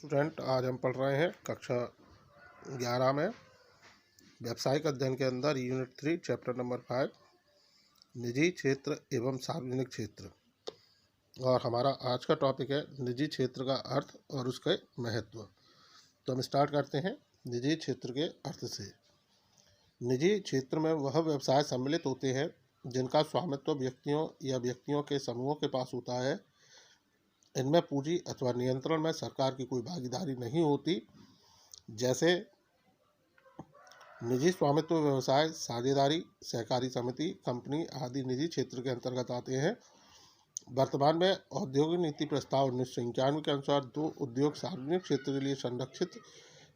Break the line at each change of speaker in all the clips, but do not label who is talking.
Student, आज हम पढ़ रहे हैं कक्षा 11 में व्यावसायिक अध्ययन के अंदर यूनिट 3 चैप्टर नंबर 5 निजी क्षेत्र एवं सार्वजनिक क्षेत्र। और हमारा आज का टॉपिक है निजी क्षेत्र का अर्थ और उसके महत्व। तो हम स्टार्ट करते हैं निजी क्षेत्र के अर्थ से। निजी क्षेत्र में वह व्यवसाय सम्मिलित होते हैं जिनका स्वामित्व व्यक्तियों या व्यक्तियों के समूहों के पास होता है। इनमें पूंजी अथवा नियंत्रण में सरकार की कोई भागीदारी नहीं होती। जैसे निजी स्वामित्व व्यवसाय, साझेदारी, सहकारी समिति, कंपनी आदि निजी क्षेत्र के अंतर्गत आते हैं। वर्तमान में औद्योगिक नीति प्रस्ताव 1991 के अनुसार 2 उद्योग सार्वजनिक क्षेत्र के लिए संरक्षित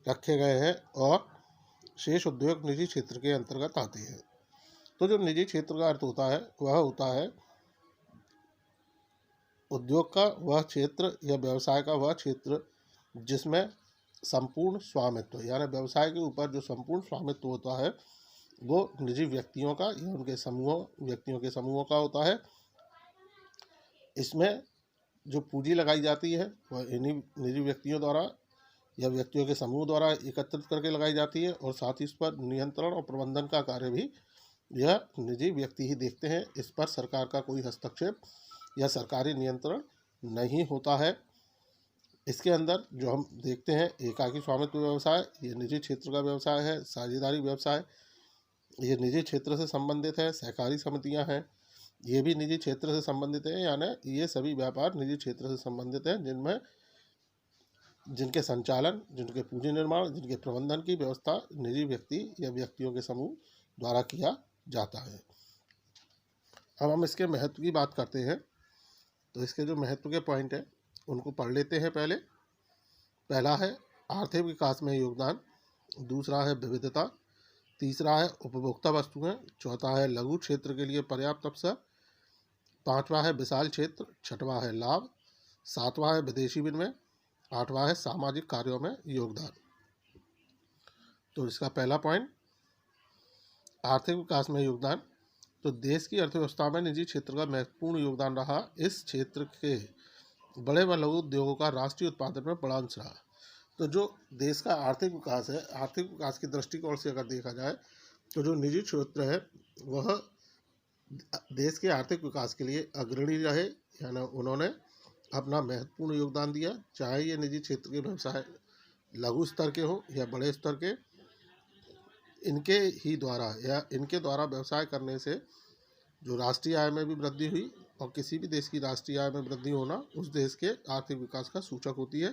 रखे गए हैं और शेष उद्योग निजी क्षेत्र के अंतर्गत आते हैं। तो जो निजी क्षेत्र का अर्थ होता है वह होता है उद्योग का वह क्षेत्र या व्यवसाय का वह क्षेत्र जिसमें संपूर्ण स्वामित्व यानी व्यवसाय के ऊपर जो संपूर्ण स्वामित्व होता है वो निजी व्यक्तियों का या उनके व्यक्तियों के समूहों का होता है। इसमें जो पूंजी लगाई जाती है वह इन्हीं निजी व्यक्तियों द्वारा या व्यक्तियों के समूह द्वारा एकत्रित करके लगाई जाती है और साथ ही इस पर नियंत्रण और प्रबंधन का कार्य भी यह निजी व्यक्ति ही देखते हैं। इस पर सरकार का कोई हस्तक्षेप या सरकारी नियंत्रण नहीं होता है। इसके अंदर जो हम देखते हैं एकाकी स्वामित्व व्यवसाय, ये निजी क्षेत्र का व्यवसाय है। साझेदारी व्यवसाय, ये निजी क्षेत्र से संबंधित है। सहकारी समितियां हैं, ये भी निजी क्षेत्र से संबंधित है। यानी ये सभी व्यापार निजी क्षेत्र से संबंधित हैं जिनके संचालन, जिनके पूंजी निर्माण, जिनके प्रबंधन की व्यवस्था निजी व्यक्ति या व्यक्तियों के समूह द्वारा किया जाता है। अब हम इसके महत्व की बात करते हैं। तो इसके जो महत्व के पॉइंट हैं उनको पढ़ लेते हैं। पहला है आर्थिक विकास में योगदान, दूसरा है विविधता, तीसरा है उपभोक्ता वस्तुएं, चौथा है लघु क्षेत्र के लिए पर्याप्त अवसर, पांचवा है विशाल क्षेत्र, छठवां है लाभ, सातवां है विदेशी विनिमय, आठवां है सामाजिक कार्यों में योगदान। तो इसका पहला पॉइंट आर्थिक विकास में योगदान। तो देश की अर्थव्यवस्था में निजी क्षेत्र का महत्वपूर्ण योगदान रहा। इस क्षेत्र के बड़े व लघु उद्योगों का राष्ट्रीय उत्पादन में बड़ा अंश रहा। तो जो देश का आर्थिक विकास है, आर्थिक विकास के दृष्टिकोण से अगर देखा जाए तो जो निजी क्षेत्र है वह देश के आर्थिक विकास के लिए अग्रणी रहे, यानी उन्होंने अपना महत्वपूर्ण योगदान दिया। चाहे ये निजी क्षेत्र के व्यवसाय लघु स्तर के हो या बड़े स्तर के, इनके ही द्वारा या इनके द्वारा व्यवसाय करने से जो राष्ट्रीय आय में भी वृद्धि हुई और किसी भी देश की राष्ट्रीय आय में वृद्धि होना उस देश के आर्थिक विकास का सूचक होती है।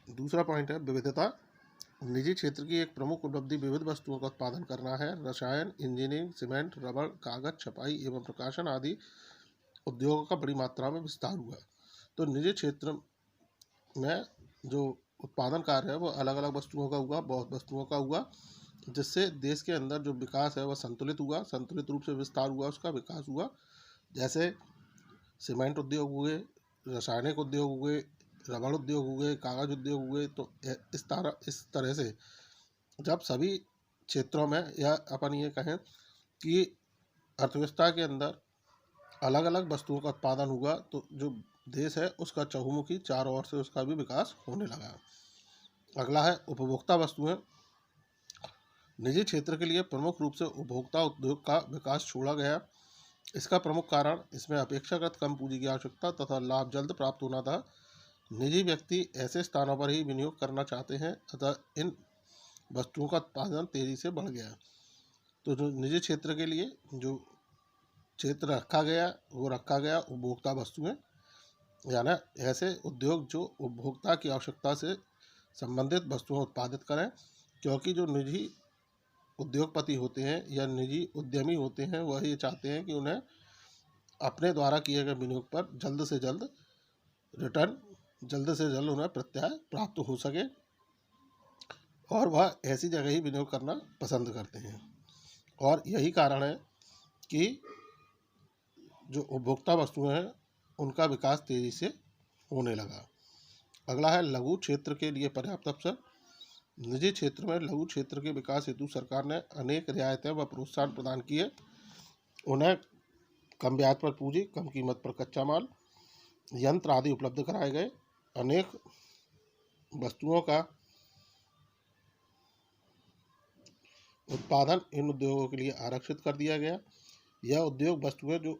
दूसरा पॉइंट है विविधता। निजी क्षेत्र की एक प्रमुख उपलब्धि विविध वस्तुओं का उत्पादन करना है। रसायन, इंजीनियरिंग, सीमेंट, रबड़, कागज, छपाई एवं प्रकाशन आदि उद्योगों का बड़ी मात्रा में विस्तार हुआ। तो निजी क्षेत्र में जो उत्पादन कार्य है वो अलग अलग वस्तुओं का हुआ, बहुत वस्तुओं का हुआ, जिससे देश के अंदर जो विकास है वह संतुलित हुआ, संतुलित रूप से विस्तार हुआ, उसका विकास हुआ। जैसे सीमेंट उद्योग हुए, रासायनिक उद्योग हुए, रबड़ उद्योग हुए, कागज उद्योग हुए। तो इस तरह से जब सभी क्षेत्रों में या अपन ये कहें कि अर्थव्यवस्था के अंदर अलग अलग वस्तुओं का उत्पादन हुआ तो जो देश है उसका चहुमुखी चारों ओर से उसका भी विकास होने लगा। अगला है उपभोक्ता वस्तुएं। निजी क्षेत्र के लिए प्रमुख रूप से उपभोक्ता उद्योग का विकास छोड़ा गया। इसका प्रमुख कारण इसमें अपेक्षाकृत कम पूंजी की आवश्यकता तथा लाभ जल्द प्राप्त होना था। निजी व्यक्ति ऐसे स्थानों पर ही विनियोग करना चाहते हैं अतः इन वस्तुओं का उत्पादन तेजी से बढ़ गया। तो जो निजी क्षेत्र के लिए जो क्षेत्र रखा गया उपभोक्ता वस्तुएं, यानी ऐसे उद्योग जो उपभोक्ता की आवश्यकता से संबंधित वस्तुएं उत्पादित करें। क्योंकि जो निजी उद्योगपति होते हैं या निजी उद्यमी होते हैं वह ये चाहते हैं कि उन्हें अपने द्वारा किए गए विनियोग पर जल्द से जल्द रिटर्न, जल्द से जल्द उन्हें प्रत्यय प्राप्त हो सके और वह ऐसी जगह ही विनियोग करना पसंद करते हैं। और यही कारण है कि जो उपभोक्ता वस्तुएं हैं उनका विकास तेजी से होने लगा। अगला है लघु क्षेत्र के लिए पर्याप्त अवसर। निजी क्षेत्र में लघु क्षेत्र के विकास हेतु सरकार ने अनेक रियायतें व प्रोत्साहन प्रदान किए। उन्हें कम ब्याज पर पूंजी, कम कीमत पर कच्चा माल, यंत्र आदि उपलब्ध कराए गए। अनेक वस्तुओं का उत्पादन इन उद्योगों के लिए आरक्षित कर दिया गया। यह उद्योग वस्तुएं जो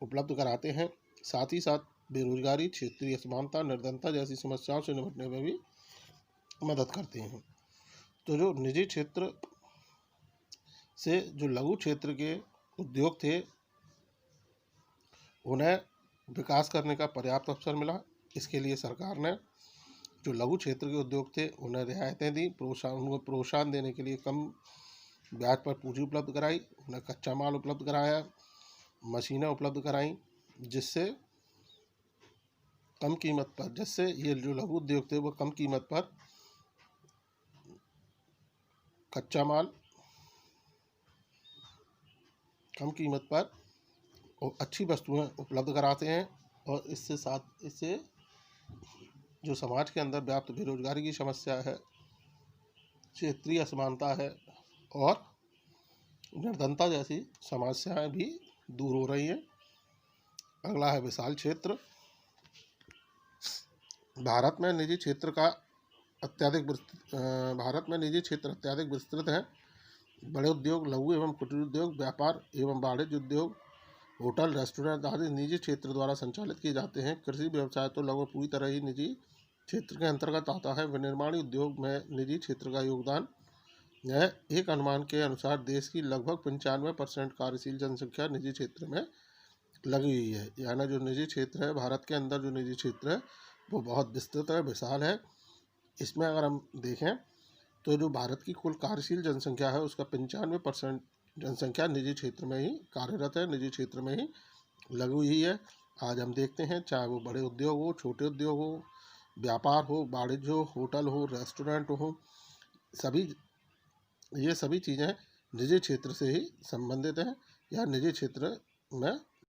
उपलब्ध कराते हैं, साथ ही साथ बेरोजगारी, क्षेत्रीय असमानता, निर्धनता जैसी समस्याओं से निपटने में भी मदद करते हैं। तो जो निजी क्षेत्र से जो लघु क्षेत्र के उद्योग थे, उन्हें विकास करने का पर्याप्त अवसर मिला। इसके लिए सरकार ने जो लघु क्षेत्र के उद्योग थे उन्हें रियायतें दी, उनको प्रोत्साहन देने के लिए कम ब्याज पर पूंजी उपलब्ध कराई, उन्हें कच्चा माल उपलब्ध कराया, मशीनें उपलब्ध कराई, जिससे कम कीमत पर, जिससे ये जो लघु उद्योग थे वो कम कीमत पर कच्चा माल कम कीमत पर और अच्छी वस्तुएं उपलब्ध कराते हैं। और इससे जो समाज के अंदर व्याप्त बेरोजगारी की समस्या है, क्षेत्रीय असमानता है और निर्धनता जैसी समस्याएं भी दूर हो रही हैं। अगला है विशाल क्षेत्र। भारत में निजी क्षेत्र अत्यधिक विस्तृत है। बड़े उद्योग, लघु एवं कुटीर उद्योग, व्यापार एवं वाणिज्य उद्योग, होटल, रेस्टोरेंट आदि निजी क्षेत्र द्वारा संचालित किए जाते हैं। कृषि व्यवसाय तो लगभग पूरी तरह ही निजी क्षेत्र के अंतर्गत आता है। विनिर्माण उद्योग में निजी क्षेत्र का योगदान है। एक अनुमान के अनुसार देश की लगभग 95% कार्यशील जनसंख्या निजी क्षेत्र में लगी हुई है। यानी जो निजी क्षेत्र है, भारत के अंदर जो निजी क्षेत्र है वो बहुत विस्तृत है, विशाल है। इसमें अगर हम देखें तो जो भारत की कुल कार्यशील जनसंख्या है उसका 95% जनसंख्या निजी क्षेत्र में ही कार्यरत है, निजी क्षेत्र में ही लगी हुई है। आज हम देखते हैं, चाहे वो बड़े उद्योग हो, छोटे उद्योग हो, व्यापार हो, वाणिज्य हो, होटल हो, रेस्टोरेंट हो, ये सभी चीज़ें निजी क्षेत्र से ही संबंधित हैं या निजी क्षेत्र में